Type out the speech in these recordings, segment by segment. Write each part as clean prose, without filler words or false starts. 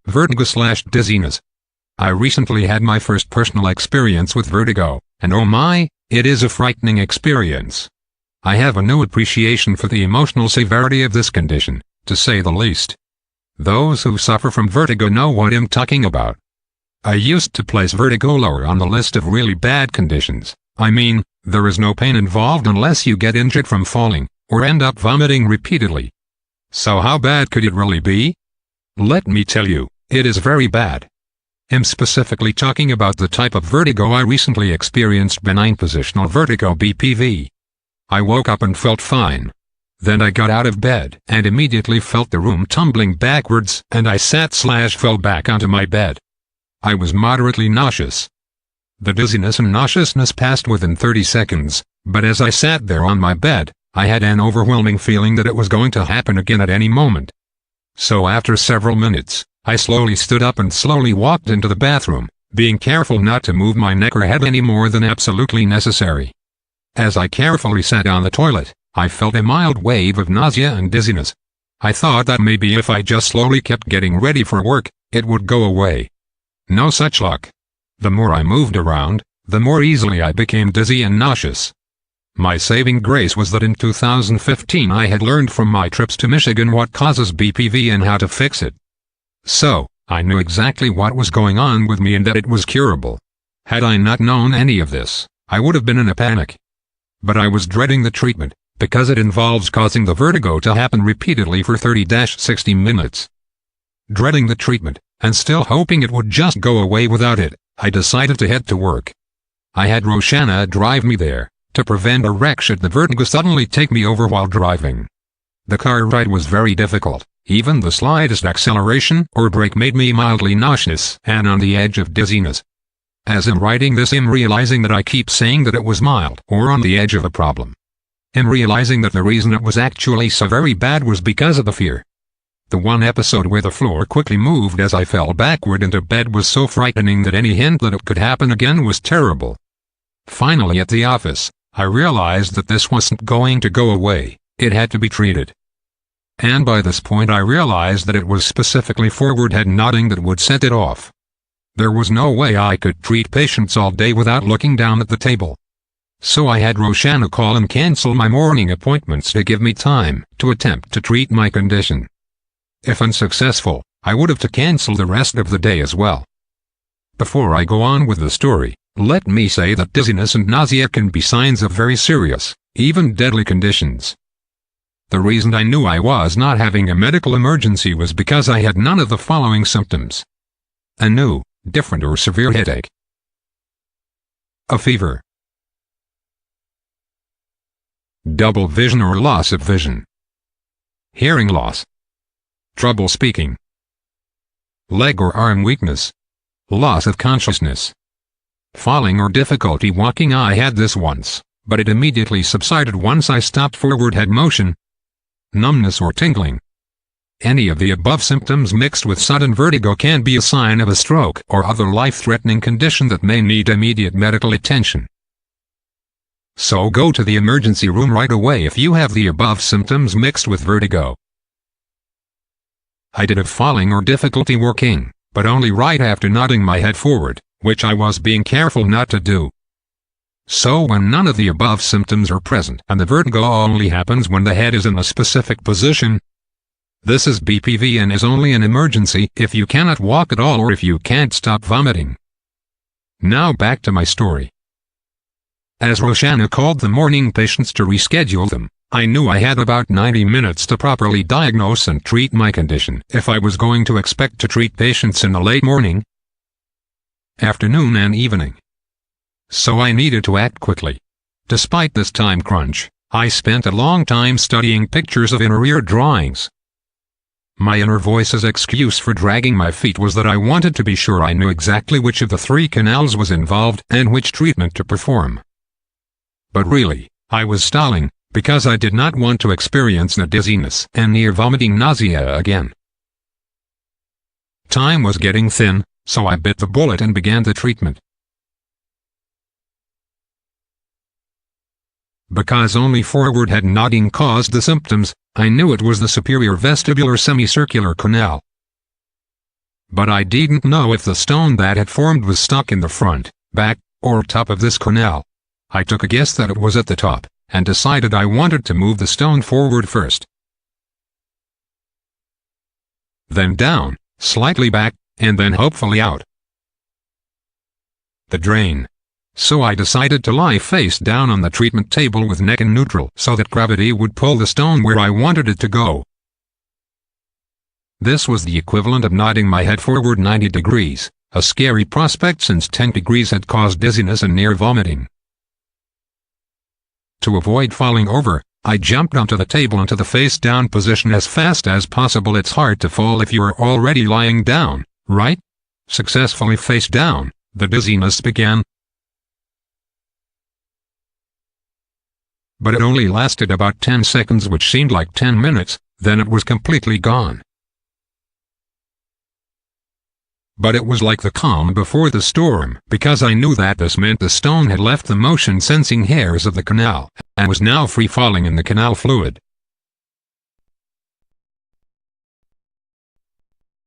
vertigo/dizziness. I recently had my first personal experience with vertigo, and oh my, it is a frightening experience. I have a new appreciation for the emotional severity of this condition, to say the least. Those who suffer from vertigo know what I'm talking about. I used to place vertigo lower on the list of really bad conditions. I mean, there is no pain involved unless you get injured from falling, or end up vomiting repeatedly. So how bad could it really be? Let me tell you, it is very bad. I'm specifically talking about the type of vertigo I recently experienced, benign positional vertigo (BPV. I woke up and felt fine. Then I got out of bed and immediately felt the room tumbling backwards, and I sat/fell back onto my bed. I was moderately nauseous. The dizziness and nauseousness passed within 30 seconds, but as I sat there on my bed, I had an overwhelming feeling that it was going to happen again at any moment. So after several minutes, I slowly stood up and slowly walked into the bathroom, being careful not to move my neck or head any more than absolutely necessary. As I carefully sat on the toilet, I felt a mild wave of nausea and dizziness. I thought that maybe if I just slowly kept getting ready for work, it would go away. No such luck. The more I moved around, the more easily I became dizzy and nauseous. My saving grace was that in 2015 I had learned from my trips to Michigan what causes BPV and how to fix it. So, I knew exactly what was going on with me and that it was curable. Had I not known any of this, I would have been in a panic. But I was dreading the treatment, because it involves causing the vertigo to happen repeatedly for 30-60 minutes. Dreading the treatment, and still hoping it would just go away without it, I decided to head to work. I had Roshana drive me there, to prevent a wreck should the vertigo suddenly take me over while driving. The car ride was very difficult. Even the slightest acceleration or brake made me mildly nauseous and on the edge of dizziness. As I'm writing this, I'm realizing that I keep saying that it was mild or on the edge of a problem. I'm realizing that the reason it was actually so very bad was because of the fear. The one episode where the floor quickly moved as I fell backward into bed was so frightening that any hint that it could happen again was terrible. Finally at the office, I realized that this wasn't going to go away, it had to be treated. And by this point I realized that it was specifically forward head nodding that would set it off. There was no way I could treat patients all day without looking down at the table. So I had Roshana call and cancel my morning appointments to give me time to attempt to treat my condition. If unsuccessful, I would have to cancel the rest of the day as well. Before I go on with the story, let me say that dizziness and nausea can be signs of very serious, even deadly conditions. The reason I knew I was not having a medical emergency was because I had none of the following symptoms. A new, different or severe headache. A fever. Double vision or loss of vision. Hearing loss. Trouble speaking. Leg or arm weakness. Loss of consciousness. Falling or difficulty walking. I had this once, but it immediately subsided once I stopped forward head motion. Numbness or tingling. Any of the above symptoms mixed with sudden vertigo can be a sign of a stroke or other life-threatening condition that may need immediate medical attention. So go to the emergency room right away if you have the above symptoms mixed with vertigo. I did have falling or difficulty walking, but only right after nodding my head forward, which I was being careful not to do. So when none of the above symptoms are present and the vertigo only happens when the head is in a specific position, this is BPV and is only an emergency if you cannot walk at all or if you can't stop vomiting. Now back to my story. As Roshana called the morning patients to reschedule them, I knew I had about 90 minutes to properly diagnose and treat my condition if I was going to expect to treat patients in the late morning, afternoon and evening. So I needed to act quickly. Despite this time crunch, I spent a long time studying pictures of inner ear drawings. My inner voice's excuse for dragging my feet was that I wanted to be sure I knew exactly which of the 3 canals was involved and which treatment to perform. But really, I was stalling, because I did not want to experience the dizziness and near vomiting nausea again. Time was getting thin, so I bit the bullet and began the treatment. Because only forward head nodding caused the symptoms, I knew it was the superior vestibular semicircular canal. but I didn't know if the stone that had formed was stuck in the front, back, or top of this canal. I took a guess that it was at the top, and decided I wanted to move the stone forward first. Then down, slightly back, and then hopefully out the drain. So I decided to lie face down on the treatment table with neck in neutral so that gravity would pull the stone where I wanted it to go. This was the equivalent of nodding my head forward 90 degrees, a scary prospect since 10 degrees had caused dizziness and near vomiting. To avoid falling over, I jumped onto the table into the face-down position as fast as possible. It's hard to fall if you are already lying down, right? Successfully face down, the dizziness began. But it only lasted about 10 seconds, which seemed like 10 minutes, then it was completely gone. But it was like the calm before the storm, because I knew that this meant the stone had left the motion-sensing hairs of the canal, and was now free-falling in the canal fluid.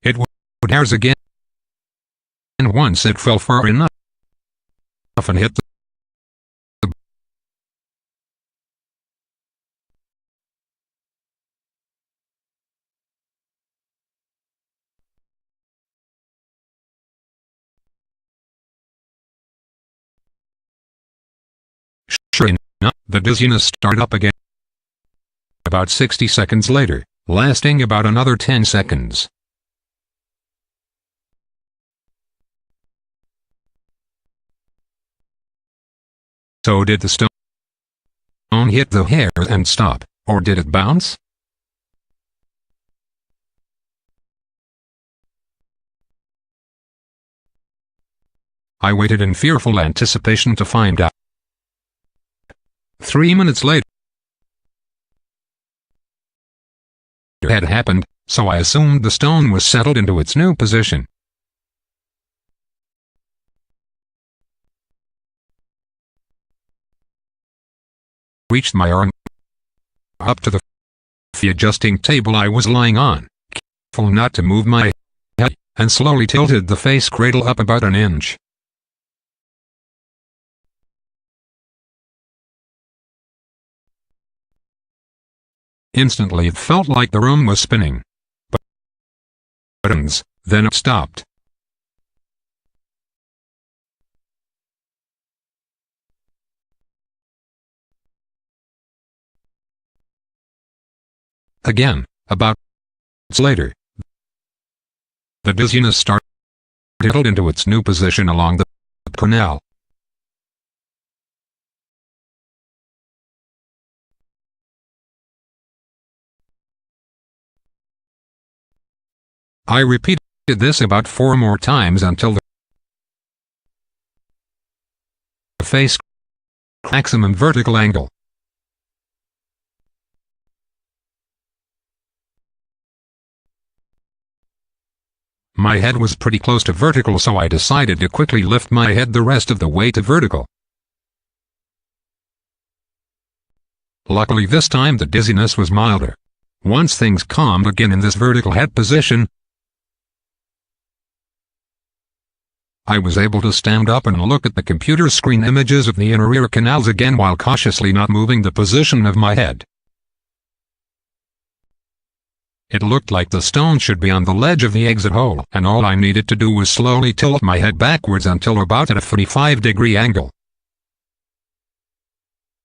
It would hairs again, and once it fell far enough and hit the Sure enough, the dizziness started up again about 60 seconds later, lasting about another 10 seconds. So did the stone hit the hair and stop, or did it bounce? I waited in fearful anticipation to find out. 3 minutes later, it had happened, so I assumed the stone was settled into its new position. Reached my arm up to the adjusting table I was lying on, careful not to move my head, and slowly tilted the face cradle up about an inch. Instantly it felt like the room was spinning. But then it stopped. Again, about minutes later, the dizziness started into its new position along the canal. I repeated this about 4 more times until the face maximum vertical angle. My head was pretty close to vertical, so I decided to quickly lift my head the rest of the way to vertical. Luckily this time the dizziness was milder. Once things calmed again in this vertical head position, I was able to stand up and look at the computer screen images of the inner ear canals again while cautiously not moving the position of my head. It looked like the stone should be on the ledge of the exit hole, and all I needed to do was slowly tilt my head backwards until about at a 45-degree angle.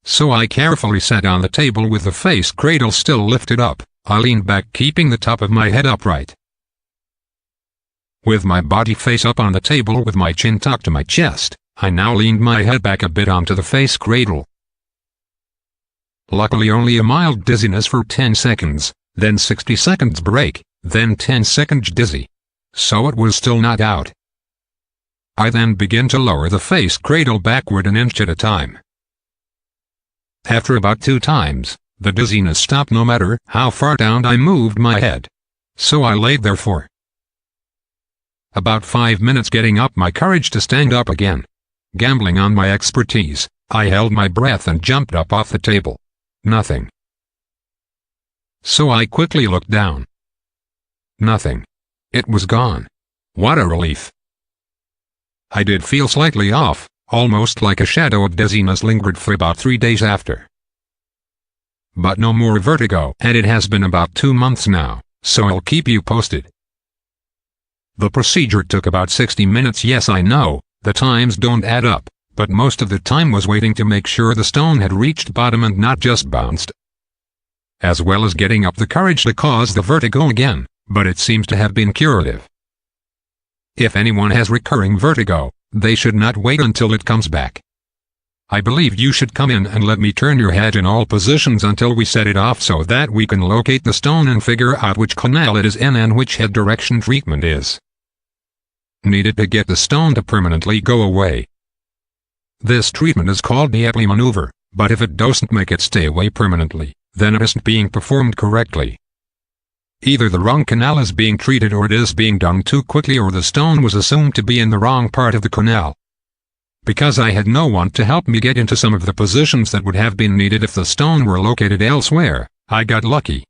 So I carefully sat on the table with the face cradle still lifted up. I leaned back, keeping the top of my head upright. With my body face up on the table with my chin tucked to my chest, I now leaned my head back a bit onto the face cradle. Luckily only a mild dizziness for 10 seconds, then 60 seconds break, then 10 seconds dizzy. So it was still not out. I then began to lower the face cradle backward an inch at a time. After about 2 times, the dizziness stopped no matter how far down I moved my head. So I laid there for about 5 minutes, getting up my courage to stand up again. Gambling on my expertise, I held my breath and jumped up off the table. Nothing. So I quickly looked down. Nothing. It was gone. What a relief. I did feel slightly off, almost like a shadow of dizziness lingered for about 3 days after. But no more vertigo, and it has been about 2 months now, so I'll keep you posted. The procedure took about 60 minutes. Yes, I know, the times don't add up, but most of the time was waiting to make sure the stone had reached bottom and not just bounced. As well as getting up the courage to cause the vertigo again, but it seems to have been curative. If anyone has recurring vertigo, they should not wait until it comes back. I believe you should come in and let me turn your head in all positions until we set it off so that we can locate the stone and figure out which canal it is in and which head direction treatment is needed to get the stone to permanently go away. This treatment is called the Epley maneuver, but if it doesn't make it stay away permanently, then it isn't being performed correctly. Either the wrong canal is being treated or it is being done too quickly or the stone was assumed to be in the wrong part of the canal. Because I had no one to help me get into some of the positions that would have been needed if the stone were located elsewhere, I got lucky.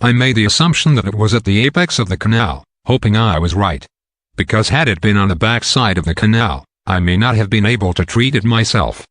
I made the assumption that it was at the apex of the canal, hoping I was right. Because had it been on the back side of the canal, I may not have been able to treat it myself.